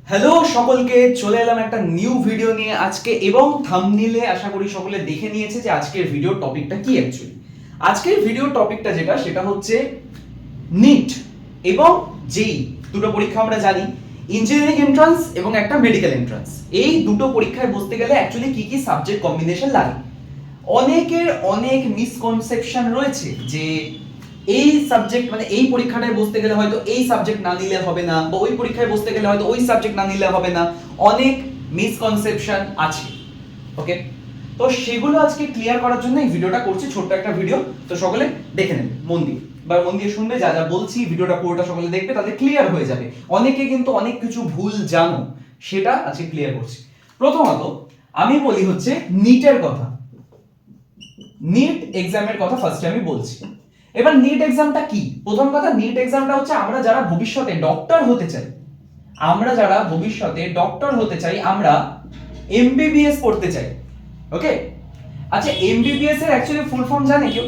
Hello সকলকে, চলে এলাম একটা নিউ ভিডিও নিয়ে আজকে। এবং থাম্বনেইলে আশা করি সকলে দেখে নিয়েছে যে আজকের ভিডিও টপিকটা কি অ্যাকচুয়ালি। আজকের ভিডিও টপিকটা সেটা হচ্ছে নিট এবং জেই। দুটো পরীক্ষা আমরা জানি, ইঞ্জিনিয়ারিং এন্ট্রান্স এবং একটা মেডিকেল এন্ট্রান্স। এই দুটো পরীক্ষায় বসতে গেলে অ্যাকচুয়ালি কি কি সাবজেক্ট কম্বিনেশন লাগে। অনেকের অনেক মিসকনসেপশন রয়েছে যে এই সাবজেক্ট মানে এই পরীক্ষাটায় বসতে গেলে হয়তো এই সাবজেক্ট না নিলে হবে না, বা ওই পরীক্ষায় বসতে গেলে হয়তো ওই সাবজেক্ট না নিলে হবে না। অনেক মিসকনসেপশন আছে। ওকে, তো সেগুলো আজকে ক্লিয়ার করার জন্য এই ভিডিওটা করছি, ছোট্ট একটা ভিডিও। তো সকলে দেখে নেবে মন দিয়ে, বা মন দিয়ে শুনবে, যা যা বলছি ভিডিওটা পুরোটা সকলে দেখবে, তাদের ক্লিয়ার হয়ে যাবে। অনেকে কিন্তু অনেক কিছু ভুল জানো, সেটা আজকে ক্লিয়ার করছি। প্রথমত আমি বলি হচ্ছে নিটের কথা, নিট এক্সামের কথা ফার্স্টে আমি বলছি। এবার নিট এক্সামটা কি? প্রথম কথা, নিট এক্সামটা হচ্ছে আমরা যারা ভবিষ্যতে ডক্টর হতে চাই, আমরা এমবিবিএস পড়তে চাই। ওকে, আচ্ছা এমবিবিএস এর অ্যাকচুয়ালি ফুল ফর্ম জানে কেউ?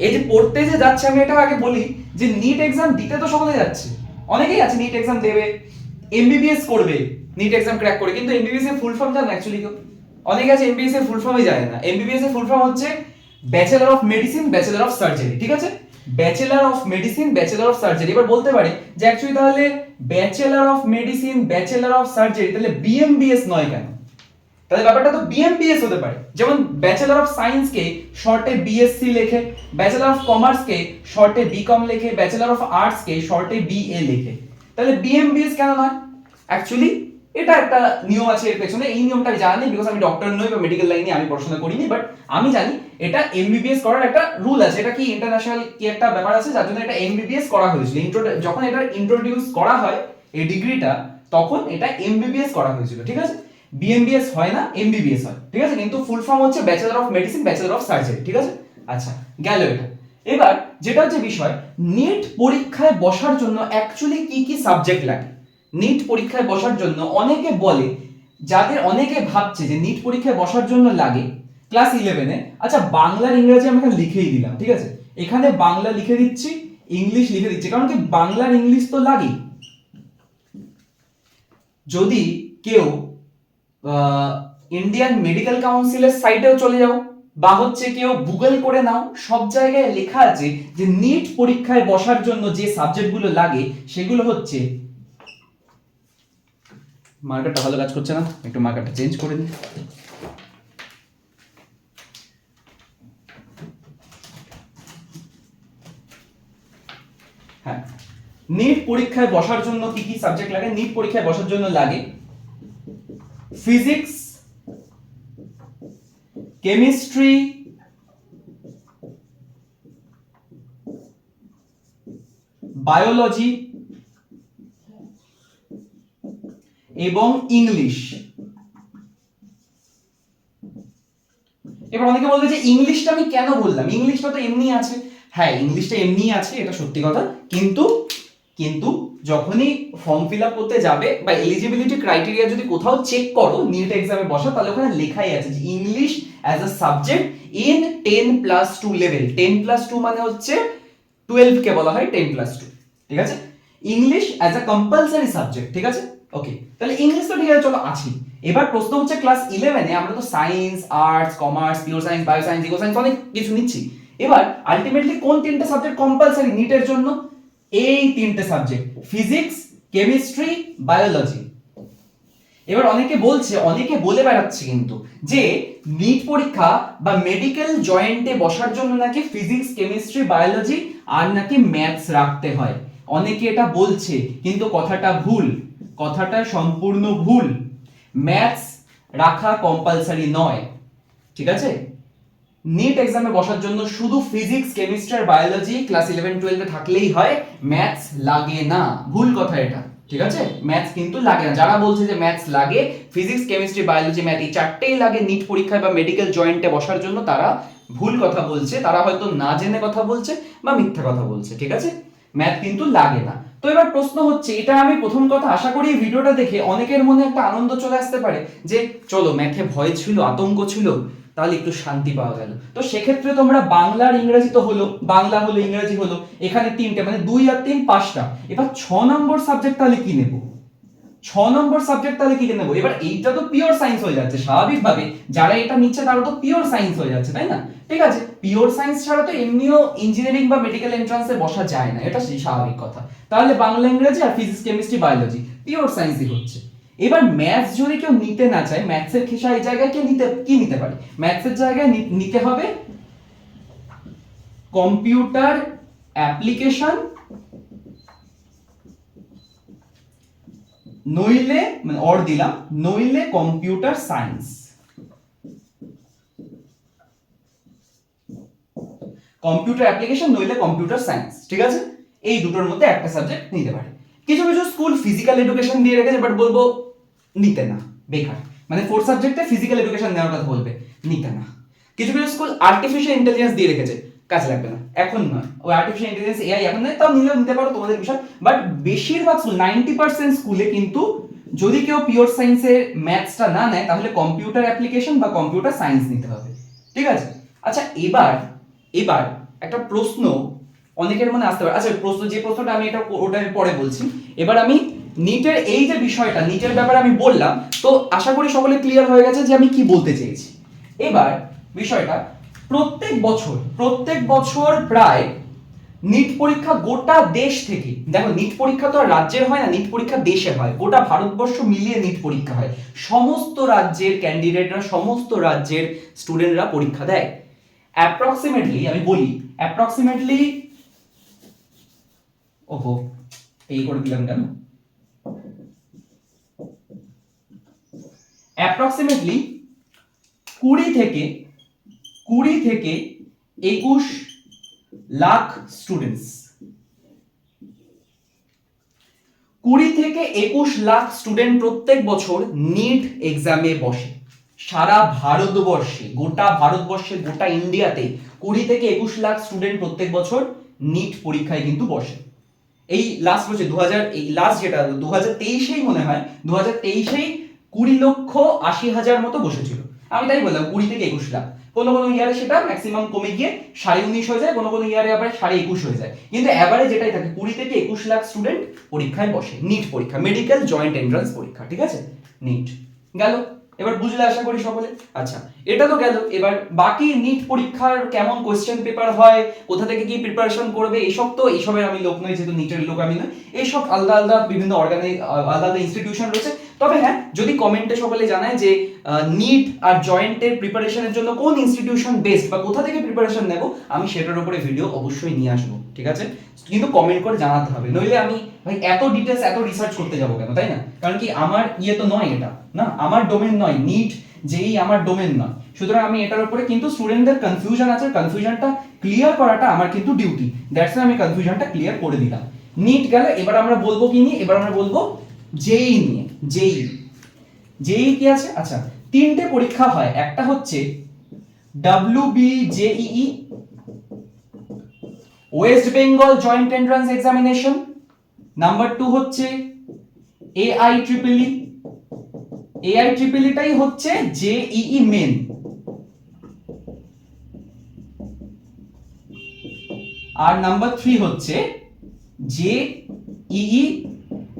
এই যে পড়তে যে যাচ্ছে, আমি এটা আগে বলি যে নিট এক্সাম দিতে তো সকলে যাচ্ছে, অনেকেই আছে নিট এক্সাম দেবে, এমবিবিএস করবে নিট এক্সাম ক্র্যাক করে, কিন্তু এমবিবিএস এর ফুল ফর্ম জানে অ্যাকচুয়ালি কেউ? অনেকে আছে এমবিবিএস এর ফুল ফর্মই জানে না। এমবিবিএস এর ফুল ফর্ম হচ্ছে bachelor of medicine, bachelor of surgery. ঠিক আছে, bachelor of medicine, bachelor of surgery. এবার বলতে পারে যে অ্যাকচুয়ালি তাহলে bachelor of medicine, bachelor of surgery, তাহলে বিএমবিএস নয় কেন? তাহলে ব্যাপারটা তো বিএমবিএস হতে পারে। যেমন ব্যাচেলর অফ সায়েন্স কে শর্টে বিএসসি লেখে, ব্যাচেলর অফ কমার্স কে শর্টে বিকম লেখে, ব্যাচেলর অফ আর্টস কে শর্টে বিএ লেখে। তাহলে বিএমবিএস কেন নয়? অ্যাকচুয়ালি এটা একটা নিয়ম আছে এর পেছনে। এই নিয়মটা আমি জানি বিকজ আমি ডক্টর নই বা মেডিকেল লাইনে আমি পড়াশোনা করিনি, বাট আমি জানি এটা এমবিবিএস করার একটা রুল আছে। এটা কি ইন্টারন্যাশনাল কি একটা ব্যাপার আছে, যার জন্য এটা এমবিবিএস করা হয়েছিল। যখন এটা ইন্ট্রোডিউস করা হয় এই ডিগ্রিটা, তখন এটা এমবিবিএস করা হয়েছিল। ঠিক আছে, বিএমবিএস হয় না, এমবিবিএস হয়। ঠিক আছে, কিন্তু ফুল ফর্ম হচ্ছে bachelor of medicine, bachelor of surgery. ঠিক আছে, আচ্ছা গেল এটা। এবার যেটা হচ্ছে বিষয়, নিট পরীক্ষায় বসার জন্য অ্যাকচুয়ালি কি কি সাবজেক্ট লাগে। নিট পরীক্ষায় বসার জন্য অনেকে বলে, অনেকে ভাবছে যে নিট পরীক্ষায় বসার জন্য লাগে ক্লাস 11-এ। আচ্ছা বাংলার ইংরেজি আমি এখানে লিখেই দিলাম। ঠিক আছে, এখানে বাংলা লিখে দিচ্ছি, ইংলিশ লিখে দিচ্ছি, কারণ কি বাংলার ইংলিশ তো লাগে। যদি কেউ ইন্ডিয়ান মেডিকেল কাউন্সিলের সাইটেও চলে যাও, বা হচ্ছে কেউ গুগল করে নাও, সব জায়গায় লেখা আছে যে নিট পরীক্ষায় বসার জন্য যে সাবজেক্টগুলো লাগে সেগুলো হচ্ছে, মার্কারটা ভালো কাজ করছে না, একটু মার্কারটা চেঞ্জ করে দিই। হ্যাঁ, নিট পরীক্ষায় বসার জন্য কি কি সাবজেক্ট লাগে? নিট পরীক্ষায় বসার জন্য লাগে ফিজিক্স, কেমিস্ট্রি, বায়োলজি এবং ইংলিশ। এবার অনেকে বলবে যে ইংলিশটা আমি কেন বললাম, ইংলিশটা তো এমনি আছে। হ্যাঁ, ইংলিশটা এমনি আছে, এটা সত্যি কথা, কিন্তু কিন্তু যখনই ফর্ম ফিল আপ করতে যাবে বা এলিজিবিলিটি ক্রাইটেরিয়া যদি কোথাও চেক করো নিট এক্সামে বসা, তাহলে ওখানে লেখাই আছে যে English as a subject in 10+2 level. 10+2 মানে হচ্ছে 12 কে বলা হয় 10+2। ঠিক আছে, English as a compulsory subject. ঠিক আছে, ওকে, তাহলে ইংলিশ তো ঠিক আছে, চলো আছে। এবার প্রশ্ন হচ্ছে ক্লাস 11-এ আমরা তো science, arts, commerce, pure science, bio science, eco science অনেক কিছু নিচ্ছি। এবার আলটিমেটলি কোন তিনটে সাবজেক্ট কম্পালসারি নিটের জন্য? এই তিনটে সাবজেক্ট, ফিজিক্স, কেমিস্ট্রি, বায়োলজি। এবার অনেকে বলে বেড়াচ্ছে কিন্তু যে নিট পরীক্ষা বা মেডিকেল জয়েন্টে বসার জন্য নাকি ফিজিক্স, কেমিস্ট্রি, বায়োলজি আর নাকি ম্যাথস রাখতে হয়। অনেকে এটা বলছে, কিন্তু কথাটা ভুল, কথাটা সম্পূর্ণ ভুল। ম্যাথস রাখা কম্পালসারি নয়। ঠিক আছে, নিট এক্সামে বসার জন্য শুধু ফিজিক্স, কেমিস্ট্রি আর বায়োলজি ক্লাস 11-12 এ থাকলেই হয়, ম্যাথস লাগে না। ভুল কথা এটা। ঠিক আছে, ম্যাথস কিন্তু লাগে না। যারা বলছে যে ম্যাথস লাগে, ফিজিক্স, কেমিস্ট্রি, বায়োলজি, ম্যাথ এই চারটেই লাগে নিট পরীক্ষায় বা মেডিকেল জয়েন্টে বসার জন্য, তারা ভুল কথা বলছে। তারা হয়তো না জেনে কথা বলছে বা মিথ্যা কথা বলছে। ঠিক আছে, ম্যাথ কিন্তু লাগে না। তো এবার প্রশ্ন হচ্ছে, এটা আমি প্রথম কথা আশা করি ভিডিওটা দেখে অনেকের মনে একটা আনন্দ চলে আসতে পারে যে চলো ম্যাথে ভয় ছিল, আতঙ্ক ছিল, তাহলে একটু শান্তি পাওয়া গেল। তো সেক্ষেত্রে তোমরা বাংলার ইংরেজি তো হলো, বাংলা হলো, ইংরেজি হলো, এখানে তিনটে মানে 2 আর 3 5টা। এবার 6 নম্বর সাবজেক্ট তাহলে কি নেব? 6 নম্বর সাবজেক্ট তাহলে কি নেবো? এবার এইটা তো পিওর সায়েন্স হয়ে যাচ্ছে স্বাভাবিকভাবে, যারা এটা নিচ্ছে তারা তো পিওর সায়েন্স হয়ে যাচ্ছে, তাই না? ঠিক আছে, পিওর সায়েন্স ছাড়া তো এমনিও ইঞ্জিনিয়ারিং বা মেডিকেল এন্ট্রান্সে বসা যায় না, এটা স্বাভাবিক কথা। তাহলে বাংলা, ইংরেজি আর ফিজিক্স, কেমিস্ট্রি, বায়োলজি পিওর সায়েন্সই হচ্ছে। এবার ম্যাথস যদি কেউ নিতে না চায়, ম্যাথসের খেসা এই জায়গায় কি নিতে পারে? ম্যাথসের জায়গায় নিতে হবে কম্পিউটার অ্যাপ্লিকেশন, নইলে মানে অর দিলাম, নইলে কম্পিউটার সায়েন্স। কম্পিউটার অ্যাপ্লিকেশন নইলে কম্পিউটার সায়েন্স, ঠিক আছে? এই দুটোর মধ্যে একটা সাবজেক্ট নিতে পারে। কিছু কিছু স্কুল ফিজিক্যাল এডুকেশন দিয়ে রেখেছে, বাট বলবো নিতে না, বেকার। মানে 4 সাবজেক্টে ফিজিক্যাল এডুকেশন নেওয়ার কথা বলবে, নিতে না। কিছু কিছু স্কুল আর্টিফিশিয়াল ইন্টেলিজেন্স দিয়ে রেখেছে, কাজে লাগবে না, এখন নয়। ওই আর্টিফিশিয়াল ইন্টেলিজেন্স এআই এখন নয়, তাও নিলেও নিতে পারো, তোমাদের বিষয়। বাট বেশিরভাগ স্কুল 90% স্কুলে কিন্তু যদি কেউ পিওর সায়েন্সের ম্যাথসটা না নেয়, তাহলে কম্পিউটার অ্যাপ্লিকেশন বা কম্পিউটার সায়েন্স নিতে হবে, ঠিক আছে? আচ্ছা, এবার এবার একটা প্রশ্ন অনেকের মনে আসতে পারে। আচ্ছা, যে প্রশ্নটা আমি ওটা আমি পরে বলছি। এবার আমি নিটের এই যে বিষয়টা, নিটের ব্যাপারে আমি বললাম, তো আশা করি সকলে ক্লিয়ার হয়ে গেছে যে আমি কি বলতে চেয়েছি। এবার বিষয়টা, প্রত্যেক বছর প্রায় নিট পরীক্ষা গোটা দেশ থেকে, দেখো নিট পরীক্ষা তো আর রাজ্যের হয় না, নিট পরীক্ষা দেশে হয়, গোটা ভারতবর্ষ মিলিয়ে নিট পরীক্ষা হয়। সমস্ত রাজ্যের ক্যান্ডিডেটরা, সমস্ত রাজ্যের স্টুডেন্টরা পরীক্ষা দেয়। অ্যাপ্রক্সিমেটলি আমি বলি, অ্যাপ্রক্সিমেটলি ওহো এই করে দিলাম কেন, অ্যাপ্রক্সিমেটলি 20 থেকে 21 লাখ স্টুডেন্টস, 20 থেকে 21 লাখ স্টুডেন্ট প্রত্যেক বছর নিট এক্সামে বসে। সারা ভারতবর্ষে, গোটা ভারতবর্ষে, গোটা ইন্ডিয়াতে 20 থেকে 21 লাখ স্টুডেন্ট প্রত্যেক বছর নিট পরীক্ষায় কিন্তু বসে। এই লাস্ট বছর 2000, এই লাস্ট যেটা 2023-এই মনে হয়, 2023-এই 20,80,000 মতো বসেছিল। আমি তাই বললাম 20 থেকে 21 লাখ। কোনো কোনো ইয়ারে সেটা ম্যাক্সিমাম কমে গিয়ে 19.5 হয়ে যায়, কোনো কোনো ইয়ারে আবার 21.5 হয়ে যায়, কিন্তু এভারেজ যেটাই থাকে 20 থেকে 21 লাখ স্টুডেন্ট পরীক্ষায় বসে, নিট পরীক্ষা, মেডিকেল জয়েন্ট এন্ট্রান্স পরীক্ষা, ঠিক আছে? নিট গেল, এবার বুঝলে আশা করি সকলে। আচ্ছা, এটা তো গেল। এবার বাকি নিট পরীক্ষার কেমন কোশ্চেন পেপার হয়, কোথা থেকে কি প্রিপারেশন করবে, এইসবের আমি লোক নই, যেহেতু নিটের লোক আমি নই। এইসব আলাদা আলাদা বিভিন্ন আলাদা আলাদা ইনস্টিটিউশন রয়েছে। তবে হ্যাঁ, যদি কমেন্টে সকলে জানায় যে নিট আর জয়েন্টের প্রিপারেশনের জন্য কোন ইনস্টিটিউশন বেস্ট বা কোথা থেকে প্রিপারেশন নেব, আমি সেটার উপরে ভিডিও অবশ্যই নিয়ে আসবো, ঠিক আছে? কিন্তু কমেন্ট করে জানাতে হবে, নইলে আমি ভাই এত ডিটেলস, এত রিসার্চ করতে যাবো কেন, তাই না? কারণ কি আমার ইয়ে তো নয়, এটা না আমার ডোমেন নয়, নিট যেই আমার ডোমেন নয়। সুতরাং আমি এটার উপরে কিন্তু স্টুডেন্টদের কনফিউশন আছে, কনফিউশনটা ক্লিয়ার করাটা আমার কিন্তু ডিউটি। দ্যাটস আমি কনফিউশনটা ক্লিয়ার করে দিলাম। নিট গেল, এবার আমরা বলবো কি নিয়ে? এবার আমরা বলবো জেই নিয়ে। জেই কি আছে? আচ্ছা, 3টে পরীক্ষা হয়। একটা হচ্ছে WBJEE, West Bengal joint entrance examination. Number 2 হচ্ছে AIEEE, AIEEE হচ্ছে JEE মেন। আর নাম্বার 3 হচ্ছে JEE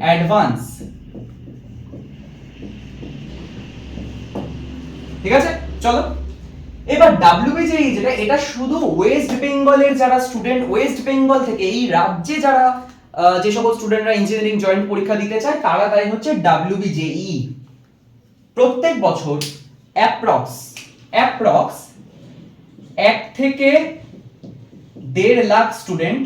অ্যাডভান্স, ঠিক আছে? চলো, এবার WBJEE যেটা, এটা শুধু ওয়েস্ট বেঙ্গলের যারা স্টুডেন্ট, ওয়েস্ট বেঙ্গল থেকে এই রাজ্যে যারা যে সকল স্টুডেন্টরা ইঞ্জিনিয়ারিং জয়েন্ট পরীক্ষা দিতে চায় তারা তাই হচ্ছে WBJEE। প্রত্যেক বছর অ্যাপ্রক্স 1 থেকে 1.5 লাখ স্টুডেন্ট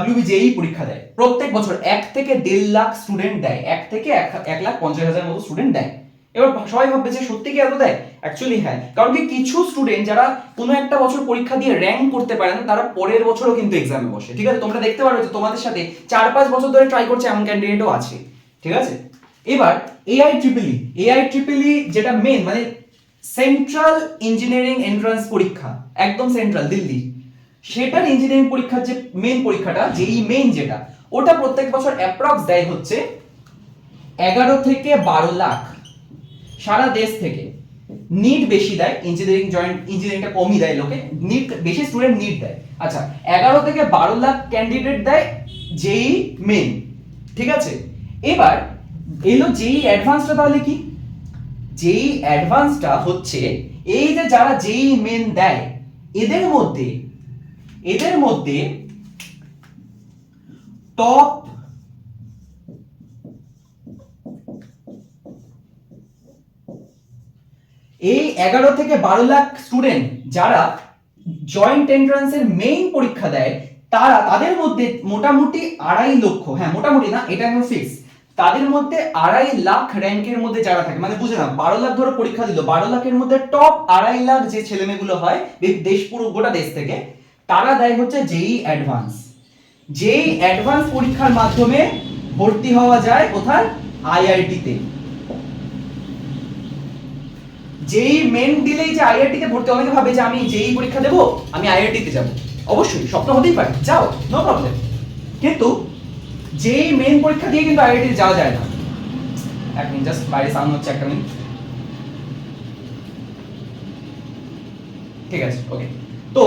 WBJEE পরীক্ষা দেয় প্রত্যেক বছর। 1 থেকে 1.5 লাখ স্টুডেন্ট দেয়, 1 থেকে 1,50,000 মতো স্টুডেন্ট দেয়। এবার সবাই ভাববে যে সত্যি কি এত দেয়? অ্যাকচুয়ালি হ্যাঁ, কারণ কি কিছু স্টুডেন্ট যারা কোনো একটা বছর পরীক্ষা দিয়ে র্যাঙ্ক করতে পারে না, তারা পরের বছরও কিন্তু এক্সামে বসে, ঠিক আছে? তোমরা দেখতে পারো যে তোমাদের সাথে 4-5 বছর ধরে ট্রাই করছে এমন ক্যান্ডিডেটও আছে, ঠিক আছে? এবার AIEEE যেটা মেন, মানে সেন্ট্রাল ইঞ্জিনিয়ারিং এন্ট্রান্স পরীক্ষা, একদম সেন্ট্রাল দিল্লি, সেটার ইঞ্জিনিয়ারিং পরীক্ষার যে মেন পরীক্ষাটা, JEE মেন যেটা, ওটা প্রত্যেক বছর অ্যাপ্রক্স দেয় হচ্ছে 11 থেকে 12 লাখ সারা দেশ থেকে। নিট বেশি দেয়, ইঞ্জিনিয়ারিংটা কমই দেয় লোকে, নিট বেশি স্টুডেন্ট নিট দেয়। আচ্ছা, 11 থেকে 12 লাখ ক্যান্ডিডেট দেয় JEE মেন, ঠিক আছে, এবার এলো যেই অ্যাডভান্সটা, তাহলে কি যেই অ্যাডভান্সটা হচ্ছে এই যে যারা যেই মেন দেয় এদের মধ্যে টপ এই 11 থেকে 12 লাখ স্টুডেন্ট যারা জয়েন্ট এন্ট্রান্সের মেইন পরীক্ষা দেয়, তাদের মধ্যে মোটামুটি 2.5 লক্ষ, হ্যাঁ মোটামুটি না, এটা একদম ফিক্স, তাদের মধ্যে 2.5 লাখ র্যাঙ্কের মধ্যে যারা থাকে, মানে বুঝলাম 12 লাখ ধরে পরীক্ষা দিল, 12 লাখের মধ্যে টপ 2.5 লাখ যে ছেলেমেয়েগুলো হয় দেশ, পুরো গোটা দেশ থেকে, তারা দেয় হচ্ছে জেই অ্যাডভান্স। যেই অ্যাডভান্স পরীক্ষার মাধ্যমে ভর্তি হওয়া যায় কোথায়, আইআইটি তে। যেই মেন দিলেই যে আইআইটি তে ভর্তি, অনেকে ভাবে যে আমি যেই পরীক্ষা দেবো আমি আইআইটি তে যাব, অবশ্যই স্বপ্ন হতেই পারে, যাও নো প্রবলেম, কিন্তু যেই মেন পরীক্ষা দিয়ে কিন্তু আইআইটি তে যাওয়া যায় না। এক মিনিট, জাস্ট বাইরে সাউন্ড হচ্ছে, একটা মিনিট, ঠিক আছে ওকে। তো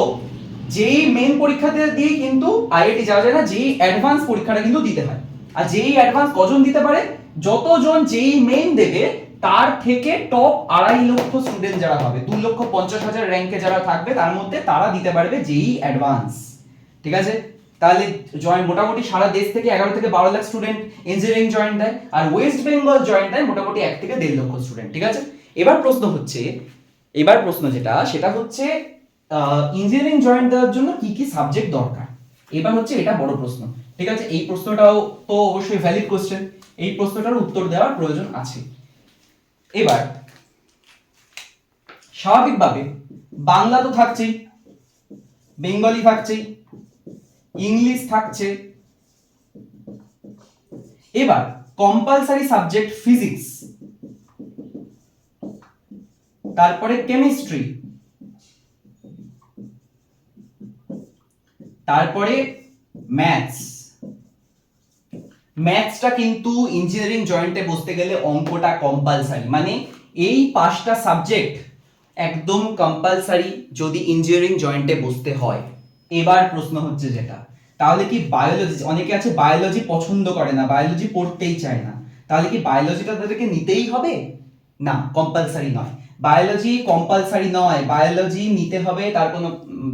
যেই মেন পরীক্ষাতে দিয়ে কিন্তু আইআইটি যাওয়া যায় না, যেই অ্যাডভান্স পরীক্ষাটা কিন্তু দিতে হয়। আর যেই অ্যাডভান্স কজন দিতে পারে, যতজন যেই মেন দেবে তার থেকে টপ 2.5 লক্ষ স্টুডেন্ট যারা হবে, 2,50,000 র্যাঙ্কে যারা থাকবে তার মধ্যে তারা দিতে পারবে যেই অ্যাডভান্স। ঠিক আছে, তাহলে মোটামুটি সারা দেশ থেকে 11 থেকে 12 লাখ স্টুডেন্ট ইঞ্জিনিয়ারিং জয়েন্ট দেয়, আর ওয়েস্ট বেঙ্গল জয়েন্ট দেয় মোটামুটি 1 থেকে 1.5 লক্ষ স্টুডেন্ট। ঠিক আছে, এবার প্রশ্ন যেটা সেটা হচ্ছে ইঞ্জিনিয়ারিং জয়েন্ট দেওয়ার জন্য কি কি সাবজেক্ট দরকার, এবার হচ্ছে এটা বড় প্রশ্ন। ঠিক আছে, এই প্রশ্নটাও তো অবশ্যই ভ্যালিড কোশ্চেন, এই প্রশ্নটার উত্তর দেওয়ার প্রয়োজন আছে। এবার স্বাভাবিকভাবে বাংলা তো থাকছেই, বেঙ্গলি থাকছেই, ইংলিশ থাকছে, এবার কম্পালসারি সাবজেক্ট ফিজিক্স, তারপরে কেমিস্ট্রি, তারপরে ম্যাথসটা কিন্তু ইঞ্জিনিয়ারিং জয়েন্টে বসতে গেলে অঙ্কটা কম্পালসারি, মানে এই 5টা সাবজেক্ট একদম কম্পালসারি যদি ইঞ্জিনিয়ারিং জয়েন্টে বসতে হয়। এবার প্রশ্ন হচ্ছে যেটা, তাহলে কি বায়োলজি, অনেকে আছে বায়োলজি পছন্দ করে না, বায়োলজি পড়তেই চায় না, তাহলে কি বায়োলজিটা তাদেরকে নিতেই হবে? না, কম্পালসারি নয়, বায়োলজি কম্পালসারি নয়, বায়োলজি নিতে হবে, তার কোনো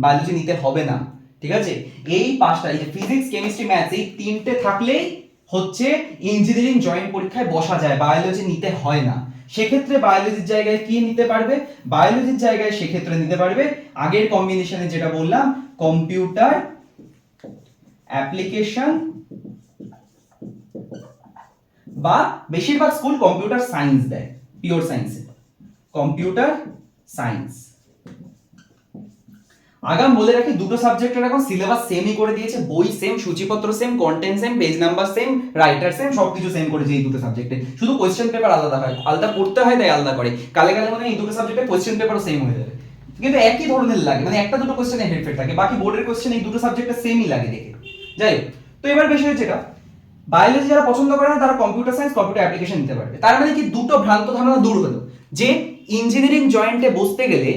বায়োলজি নিতে হবে না। ঠিক আছে, এই 5টা, এই যে ফিজিক্স কেমিস্ট্রি ম্যাথস, এই 3টে থাকলেই হচ্ছে ইঞ্জিনিয়ারিং জয়েন্ট পরীক্ষায় বসা যায়, বায়োলজি নিতে হয় না। সেক্ষেত্রে বায়োলজির জায়গায় কি নিতে পারবে, বায়োলজির জায়গায় সেক্ষেত্রে নিতে পারবে আগের কম্বিনেশনে যেটা বললাম, কম্পিউটার অ্যাপ্লিকেশন, বা বেশিরভাগ স্কুল কম্পিউটার সায়েন্স দেয়, পিওর সায়েন্সে কম্পিউটার সায়েন্স। আগাম বলে রাখি, দুটো সাবজেক্টের এখন সিলেবাস সেমই করে দিয়েছে, বই সেম, সূচিপত্র same, content same, page number same, writer same, সবকিছু সেম করেছে এই দুটো সাবজেক্টে, শুধু কোশ্চেন পেপার আলাদা হয়, আলাদা পড়তে হয় তাই আলাদা করে, কালে মনে হয় এই দুটো সাবজেক্টে কোশ্চেন পেপারও সেম হয়ে যাবে, কিন্তু একই ধরনের লাগে, মানে একটা দুটো কোশ্চেনে হেরফের থাকে, বাকি বোর্ডের কোশ্চেন এই দুটো সাবজেক্টে সেমই লাগে দেখে। যাই হোক, তো এবার বেশি হচ্ছে এটা, বায়োলজি যারা পছন্দ করে না তারা কম্পিউটার সায়েন্স, কম্পিউটার অ্যাপ্লিকেশন নিতে পারবে। তার মানে কি দুটো ভ্রান্ত ধারণা দূর হলো, যে ইঞ্জিনিয়ারিং জয়েন্টে বসতে গেলে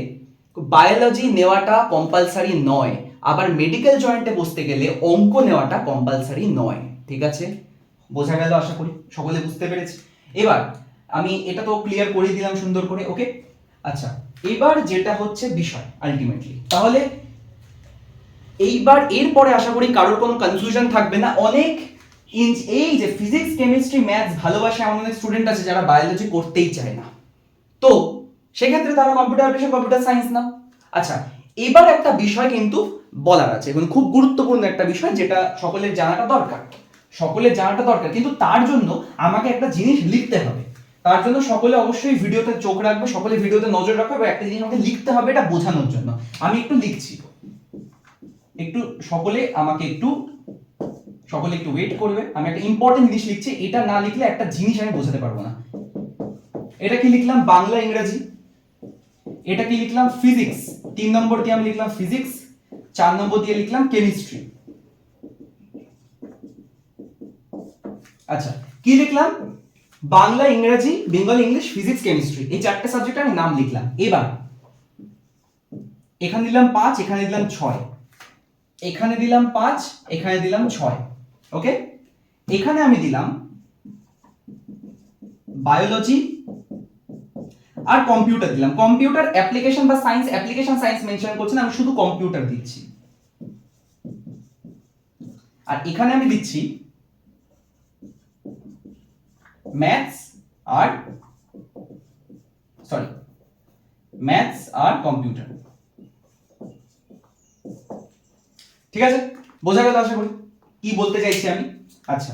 বায়োলজি নেওয়াটা কম্পালসারি নয়, আবার মেডিকেল জয়েন্টে বসতে গেলে অঙ্ক নেওয়াটা কম্পালসারি নয়। ঠিক আছে, বোঝা গেল, আশা করি সকলে বুঝতে পেরেছি। এবার আমি এটা তো ক্লিয়ার করে দিলাম সুন্দর করে, ওকে। আচ্ছা, এবার যেটা হচ্ছে বিষয় আলটিমেটলি, তাহলে এইবার এরপরে আশা করি কারোর কোনো কনফিউশন থাকবে না। অনেক এই যে ফিজিক্স কেমিস্ট্রি ম্যাথস ভালোবাসে এমন অনেক স্টুডেন্ট আছে যারা বায়োলজি করতেই চায় না, তো সেক্ষেত্রে তারা কম্পিউটার অ্যাপ্লিকেশন, কম্পিউটার সায়েন্স নাও। আচ্ছা, এবার একটা বিষয় কিন্তু বলার আছে, এবং খুব গুরুত্বপূর্ণ একটা বিষয় যেটা সকলের জানাটা দরকার, কিন্তু তার জন্য আমাকে একটা জিনিস লিখতে হবে, তার জন্য সকলে অবশ্যই ভিডিওতে চোখ রাখবে, সকলে ভিডিওতে নজর রাখবে, এবং একটা জিনিস আমাকে লিখতে হবে এটা বোঝানোর জন্য। আমি একটু লিখছি, সকলে একটু ওয়েট করবে, আমি একটা ইম্পর্টেন্ট জিনিস লিখছি, এটা না লিখলে একটা জিনিস আমি বোঝাতে পারবো না। এটা কি লিখলাম, বাংলা ইংরেজি, এটা কি লিখলাম, ফিজিক্স, 3 নম্বর দিয়ে আমি লিখলাম ফিজিক্স, 4 নম্বর দিয়ে লিখলাম কেমিস্ট্রি। আচ্ছা, কি লিখলাম, বাংলা ইংরেজি, বেঙ্গলি ইংলিশ, ফিজিক্স কেমিস্ট্রি, এই 4টে সাবজেক্ট আমি নাম লিখলাম। এবার এখানে দিলাম 5, এখানে দিলাম 6, এখানে দিলাম 5, এখানে দিলাম 6, ওকে। এখানে আমি দিলাম বায়োলজি আর কম্পিউটার দিলাম। কম্পিউটার অ্যাপ্লিকেশন বা সায়েন্স, অ্যাপ্লিকেশন সায়েন্স মেনশন করছি না, আমি শুধু কম্পিউটার দিচ্ছি। আর এখানে আমি দিচ্ছি ম্যাথস আর কম্পিউটার। ঠিক আছে, বোঝা গেল আশা করি কি বলতে চাইছি আমি। আচ্ছা,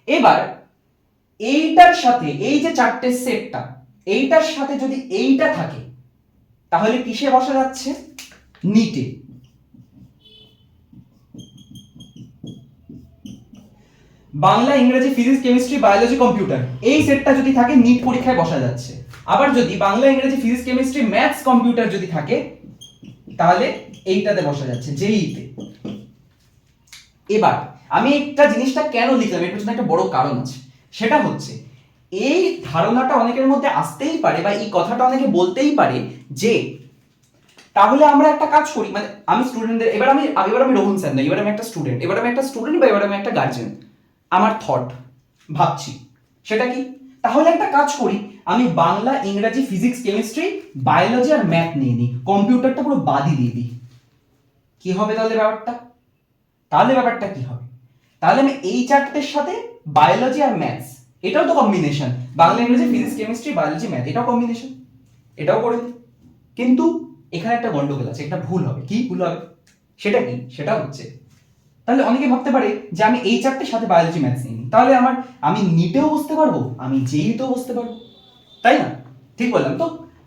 এবার এইটার সাথে এই যে চারটে সেটটা, এইটার সাথে যদি এইটা থাকে তাহলে কিসে বসা যাচ্ছে? নিটে। বাংলা, ইংরেজি, ফিজিক্স, কেমিস্ট্রি, বায়োলজি, কম্পিউটার, এই সেটটা যদি থাকে নিট পরীক্ষায় বসা যাচ্ছে। আবার যদি বাংলা, ইংরেজি, ফিজিক্স, কেমিস্ট্রি, ম্যাথস, কম্পিউটার যদি থাকে তাহলে এইটাতে বসা যাচ্ছে, জেইতে। এবার আমি একটা জিনিসটা কেন লিখলাম, এর পেছনে একটা বড় কারণ আছে। সেটা হচ্ছে এই ধারণাটা অনেকের মধ্যে আসতেই পারে বা এই কথাটা অনেকে বলতেই পারে যে তাহলে আমরা একটা কাজ করি, মানে আমি স্টুডেন্টদের, এবার আমি রোহন স্যার নই, এবার আমি একটা স্টুডেন্ট, বা এবার আমি একটা গার্জেন, আমার থট ভাবছি সেটা কি, তাহলে একটা কাজ করি, আমি বাংলা, ইংরেজি, ফিজিক্স, কেমিস্ট্রি, বায়োলজি আর ম্যাথ নিয়ে নিই, কম্পিউটারটা পুরো বাদই দিয়ে দিই। কি হবে তাহলে ব্যাপারটা? কি হবে? তাহলে আমি এই চারটের সাথে বায়োলজি আর ম্যাথস, এটাও তো কম্বিনেশন, বাংলা, ইংরেজি, ফিজিক্স, কেমিস্ট্রি, বায়োলজি, ম্যাথ, এটাও কম্বিনেশন, এটাও করে দিই। কিন্তু এখানে একটা গন্ডগোল আছে, একটা ভুল হবে। কি ভুল হবে? সেটা কি? সেটা হচ্ছে তাহলে অনেকে ভাবতে পারে যে আমি এই চারটের সাথে বায়োলজি, ম্যাথস নিই, তাহলে আমি নিটেও বসতে পারবো, আমি জেইতেও বসতে পারবো, তাই না? ঠিক বললাম তো?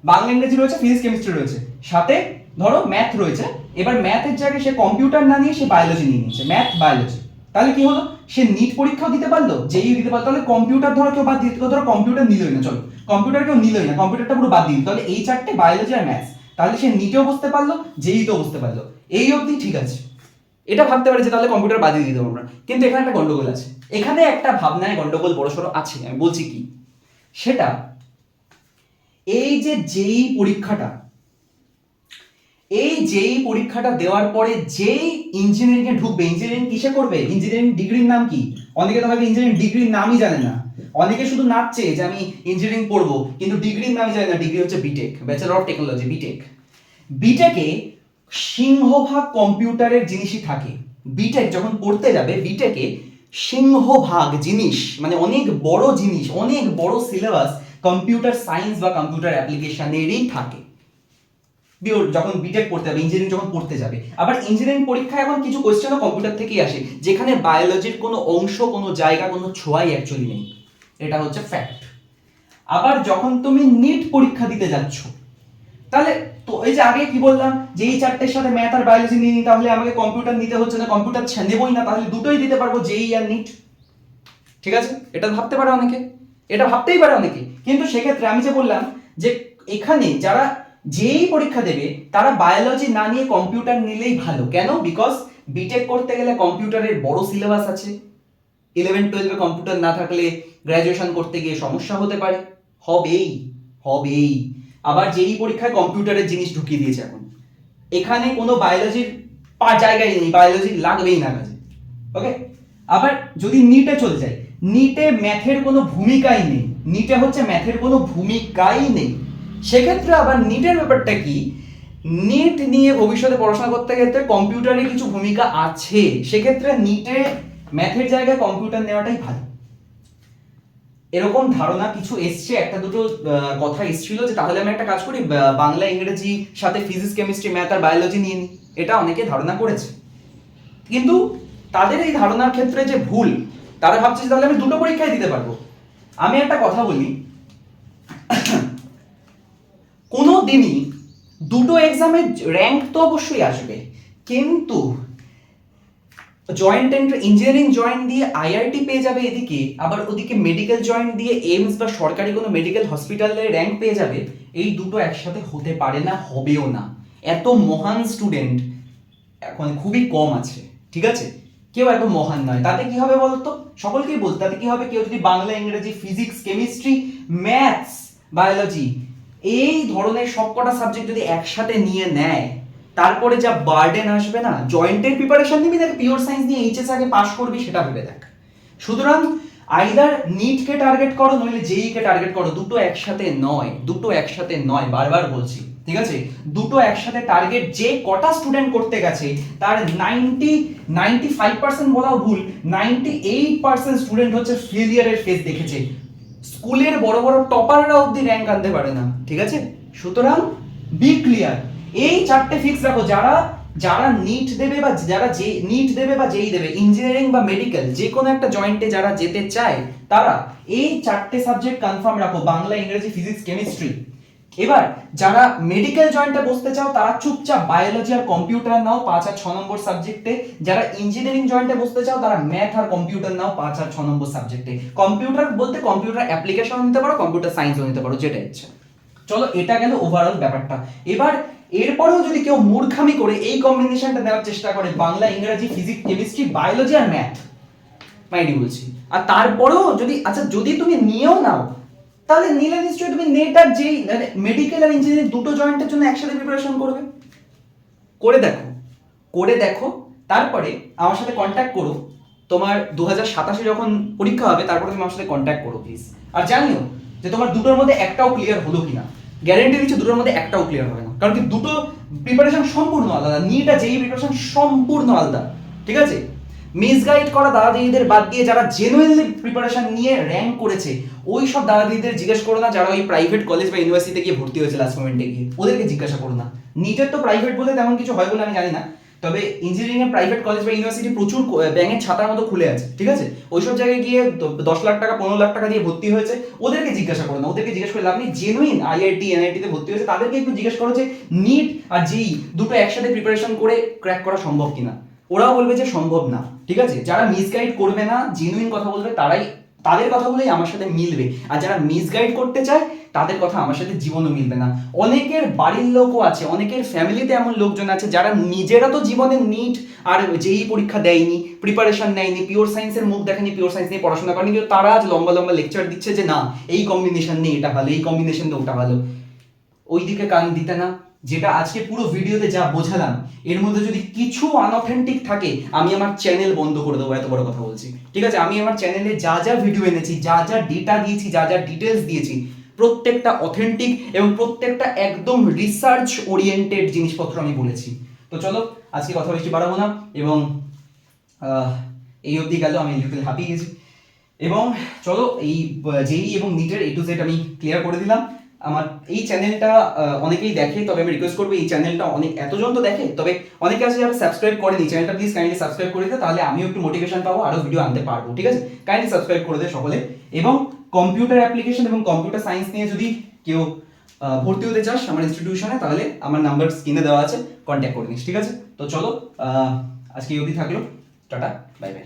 বাংলা, ইংরেজি রয়েছে, ফিজিক্স, কেমিস্ট্রি রয়েছে, সাথে ধরো ম্যাথ রয়েছে। এবার ম্যাথের জায়গায় সে কম্পিউটার না নিয়ে সে বায়োলজি নিয়ে নিয়েছে, ম্যাথ বায়োলজি। তাহলে কি হলো? সে নিট পরীক্ষাও দিতে পারলো, জেইও দিতে পারলো। তাহলে কম্পিউটার ধরো কেউ বাদ দিতে, ধরো কম্পিউটার নিলই না, চলো কম্পিউটার কেউ নিলই না, কম্পিউটারটা পুরো বাদ দিল, তাহলে এই চারটে বায়োলজি আর ম্যাথস, তাহলে সে নিটেও বসতে পারলো, জেইতেও বসতে পারলো। এই অবধি ঠিক আছে। এটা ভাবতে পারে যে তাহলে কম্পিউটার বাদ দিয়ে দিতে আমরা, কিন্তু এখানে একটা গন্ডগোল আছে। এখানে একটা ভাবনায় গন্ডগোল বড়সড় আছে, আমি বলছি কি সেটা। এই যে জেই পরীক্ষাটা, দেওয়ার পরে যেই ইঞ্জিনিয়ারিং এ ঢুকবে, ইঞ্জিনিয়ারিং কিসে করবে? ইঞ্জিনিয়ারিং ডিগ্রির নাম কি? অনেকে তো ভাবে ইঞ্জিনিয়ারিং ডিগ্রির নামই জানে না, অনেকে শুধু নাচছে যে আমি ইঞ্জিনিয়ারিং পড়বো, কিন্তু ডিগ্রির নামই জানে না। ডিগ্রি হচ্ছে B Tech, bachelor of technology, B Tech. বিটেকে সিংহভাগ কম্পিউটারের জিনিসই থাকে। বিটেক যখন পড়তে যাবে, বিটেকে সিংহভাগ জিনিস, মানে অনেক বড় জিনিস, অনেক বড় সিলেবাস কম্পিউটার সায়েন্স বা কম্পিউটার অ্যাপ্লিকেশনেরই থাকে। যখন বিটেক পড়তে যাবে, ইঞ্জিনিয়ারিং যখন পড়তে যাবে। আবার ইঞ্জিনিয়ারিং পরীক্ষায় এখন কিছু কোশ্চেনও কম্পিউটার থেকেই আসে, যেখানে বায়োলজির কোনো অংশ, কোনো জায়গা, কোনো ছোঁয়াই অ্যাকচুয়ালি নেই। এটা হচ্ছে ফ্যাক্ট। আবার যখন তুমি নিট পরীক্ষা দিতে যাচ্ছ, তাহলে তো এই যে আগে কি বললাম যে এই চারটের সাথে ম্যাথ আর বায়োলজি নিয়ে নিই, তাহলে আমাকে কম্পিউটার নিতে হচ্ছে না, কম্পিউটার নেবই না, তাহলে দুটোই দিতে পারবো, জেই আর নিট। ঠিক আছে, এটা ভাবতে পারে অনেকে, এটা ভাবতেই পারে অনেকে। কিন্তু সেক্ষেত্রে আমি যে বললাম যে এখানে যারা যেই পরীক্ষা দেবে তারা বায়োলজি না নিয়ে কম্পিউটার নিলেই ভালো। কেন? বিকজ বিটেক করতে গেলে কম্পিউটারের বড় সিলেবাস আছে, 11-12 কম্পিউটার না থাকলে গ্র্যাজুয়েশন করতে গিয়ে সমস্যা হতে পারে, হবেই। আবার যেই পরীক্ষায় কম্পিউটারের জিনিস ঢুকিয়ে দিয়েছে এখন, এখানে কোনো বায়োলজির জায়গায় নেই, বায়োলজি লাগবেই না কাজে। ওকে, আবার যদি নিটে চলে যায়, নিটে ম্যাথের কোনো ভূমিকাই নেই, সেক্ষেত্রে আবার নিটের ব্যাপারটা কি, নিট নিয়ে ভবিষ্যতে পড়াশোনা করতে ক্ষেত্রে কম্পিউটারের কিছু ভূমিকা আছে, সেক্ষেত্রে নিটে ম্যাথের জায়গায় কম্পিউটার নেওয়াটাই ভালো। এরকম ধারণা কিছু এসছে, একটা দুটো কথা এসেছিল যে তাহলে আমি একটা কাজ করি, বাংলা, ইংরেজি সাথে ফিজিক্স, কেমিস্ট্রি, ম্যাথ আর বায়োলজি নিয়ে নিই, এটা অনেকে ধারণা করেছে। কিন্তু তাদের এই ধারণার ক্ষেত্রে যে ভুল, তারা ভাবছে যে তাহলে আমি দুটো পরীক্ষায় দিতে পারবো। আমি একটা কথা বলি, কোনো দিনই দুটো এক্সামে র্যাঙ্ক তো অবশ্যই আসবে, কিন্তু জয়েন্ট এন্ট্রি, ইঞ্জিনিয়ারিং জয়েন্ট দিয়ে আইআইটি পেয়ে যাবে এদিকে, আবার ওদিকে মেডিকেল জয়েন্ট দিয়ে এইমস বা সরকারি কোনো মেডিকেল হসপিটালে র্যাঙ্ক পেয়ে যাবে, এই দুটো একসাথে হতে পারে না, হবেও না। এত মহান স্টুডেন্ট এখন খুবই কম আছে, ঠিক আছে? কেউ এত মহান নয়। তাতে কি হবে বলতো? সকলকেই বলতে, তাতে কি হবে, কেউ যদি বাংলা, ইংরেজি, ফিজিক্স, কেমিস্ট্রি, ম্যাথস, বায়োলজি এই ধরনের সবকটা সাবজেক্ট যদি একসাথে নিয়ে নেয়, তারপরে যা বার্ডেন আসবে না, জয়েন্টের প্রিপারেশন নিবি নাকি পিওর সায়েন্স নিয়ে এইচএস আগে পাস করবি সেটা ভেবে দেখ। সুতরাং আইদার নিটকে টার্গেট করো নইলে জেই কে টার্গেট করো, দুটো একসাথে নয়, দুটো একসাথে নয়, বারবার বলছি, ঠিক আছে? দুটো একসাথে টার্গেট যে কটা স্টুডেন্ট করতে গেছে তার 95% বলাও ভুল, 98% স্টুডেন্ট হচ্ছে ফেলিয়ারের ফেস দেখেছে। স্কুলের বড় বড় টপাররা অবধি র্যাঙ্ক আনতে পারে না, ঠিক আছে? সুতরাং বি ক্লিয়ার, এই চারটে ফিক্স রাখো, যারা যারা নিট দেবে বা যারা যে নিট দেবে বা যেই দেবে, ইঞ্জিনিয়ারিং বা মেডিকেল যে কোনো একটা জয়েন্টে যারা যেতে চায় তারা এই চারটে সাবজেক্ট কনফার্ম রাখো, বাংলা, ইংরেজি, ফিজিক্স, কেমিস্ট্রি। এবার যারা মেডিকেল জয়েন্টে বসতে চাও তারা চুপচাপ বায়োলজি আর কম্পিউটার নাও 5 আর 6 নম্বর সাবজেক্টে। যারা ইঞ্জিনিয়ারিং জয়েন্টে বসতে চাও তারা ম্যাথ আর কম্পিউটার নাও 5 আর 6 নম্বর সাবজেক্টে। কম্পিউটার বলতে কম্পিউটার অ্যাপ্লিকেশন নিতে পারো, কম্পিউটার সায়েন্সও নিতে পারো, যেটা ইচ্ছা। চলো, এটা গেল ওভারঅল ব্যাপারটা। এবার এরপরেও যদি কেউ মূর্খামি করে এই কম্বিনেশনটা দেওয়ার চেষ্টা করে, বাংলা, ইংরেজি, ফিজিক্স, কেমিস্ট্রি, বায়োলজি আর ম্যাথ, মাইন্ড বলছি, আর তারপরেও যদি আচ্ছা যদি তুমি নিয়েও নাও, তাহলে নিলে নিশ্চয়ই তুমি নেট আর যেই মেডিকেল আর ইঞ্জিনিয়ারিং দুটো জয়েন্টের জন্য একসাথে প্রিপারেশন করবে। করে দেখো, করে দেখো, তারপরে আমার সাথে কন্ট্যাক্ট করো। তোমার 2027 যখন পরীক্ষা হবে তারপরে তুমি আমার সাথে কন্ট্যাক্ট করো প্লিজ। আর জানিও যে তোমার দুটোর মধ্যে একটাও ক্লিয়ার হলো কিনা। গ্যারেন্টি দিচ্ছি দুটোর মধ্যে একটাও ক্লিয়ার হবে না, কারণ কি দুটো প্রিপারেশন সম্পূর্ণ আলাদা, নিট আর যেই প্রিপারেশন সম্পূর্ণ আলাদা, ঠিক আছে? মিসগাইড করা দাদা দিদিদের বাদ দিয়ে যারা জেনুইনলি প্রিপারেশন নিয়ে র্যাঙ্ক করেছে, ওই সব দাদা দিদিদের জিজ্ঞেস করো না যারা ওই প্রাইভেট কলেজ বা ইউনিভার্সিটিতে গিয়ে ভর্তি হয়েছে লাস্ট মোমেন্টে গিয়ে, ওদেরকে জিজ্ঞাসা করো না। নিটের তো প্রাইভেট বলে তেমন কিছু হয় বলে আমি জানি না, তবে ইঞ্জিনিয়ারিং এর প্রাইভেট কলেজ বা ইউনিভার্সিটি প্রচুর ব্যাঙের ছাতার মতো খুলে আছে, ঠিক আছে? ওইসব জায়গায় গিয়ে 10 লাখ টাকা 15 লাখ টাকা দিয়ে ভর্তি হয়েছে, ওদেরকে জিজ্ঞাসা করো না, ওদেরকে জিজ্ঞেস করলে আপনি জেনুইন আইআইটি এনআইটি তে ভর্তি হয়েছে তাদেরকে একটু জিজ্ঞেস করো যে নিট আর যেই দুটো একসাথে প্রিপারেশন করে ক্র্যাক করা সম্ভব কিনা। ওরাও বলবে যে সম্ভব না, ঠিক আছে? যারা মিসগাইড করবে না, জেনুইন কথা বলবে, তারাই, তাদের কথাগুলোই আমার সাথে মিলবে। আর যারা মিসগাইড করতে চায় তাদের কথা আমার সাথে জীবনও মিলবে না। অনেকের বাড়ির লোকও আছে, অনেকের ফ্যামিলিতে এমন লোকজন আছে যারা নিজেরা তো জীবনে নিট আর যেই পরীক্ষা দেয়নি, প্রিপারেশন নেয়নি, পিওর সায়েন্সের মুখ দেখেনি, পিওর সায়েন্স নিয়ে পড়াশোনা করেনি, কিন্তু তারা আজ লম্বা লম্বা লেকচার দিচ্ছে যে না এই কম্বিনেশন নেই এটা ভালো, এই কম্বিনেশন দিয়ে ওটা ভালো। ওই দিকে কান দিতে না। যেটা আজকে পুরো ভিডিওতে যা বোঝালাম এর মধ্যে যদি কিছু আনঅথেন্টিক থাকে আমি আমার চ্যানেল বন্ধ করে দেবো, এত বড় কথা বলছি, ঠিক আছে? আমি আমার চ্যানেলে যা যা ভিডিও এনেছি, যা যা ডেটা দিয়েছি, যা যা ডিটেলস দিয়েছি, প্রত্যেকটা অথেন্টিক এবং প্রত্যেকটা একদম রিসার্চ ওরিয়েন্টেড জিনিসপত্র আমি বলেছি। তো চলো, আজকে কথা বেশি বাড়াবো না, এবং এই অবধি গেল, আমি লিটল হ্যাপি গেছি। এবং চলো, এই জেই এবং নিটের A to Z আমি ক্লিয়ার করে দিলাম। আমার এই চ্যানেলটা অনেকেই দেখে, তবে আমি রিকোয়েস্ট করবো এই চ্যানেলটা অনেক এতজন তো দেখে, তবে অনেকে আছে যারা সাবস্ক্রাইব করেনি, চ্যানেলটা প্লিজ কাইন্ডলি সাবস্ক্রাইব করে দিও, তাহলে আমিও একটু মোটিভেশন পাবো, আরো ভিডিও আনতে পারবো, ঠিক আছে? কাইন্ডলি সাবস্ক্রাইব করে দে সকলে। এবং কম্পিউটার অ্যাপ্লিকেশন এবং কম্পিউটার সায়েন্স নিয়ে যদি কেউ ভর্তি হতে চাস আমার ইনস্টিটিউশনে, তাহলে আমার নাম্বার স্ক্রিনে দেওয়া আছে, কন্ট্যাক্ট করে নিস, ঠিক আছে? তো চলো, আজকে এই অবধি থাকলো, টাটা, বাই বাই।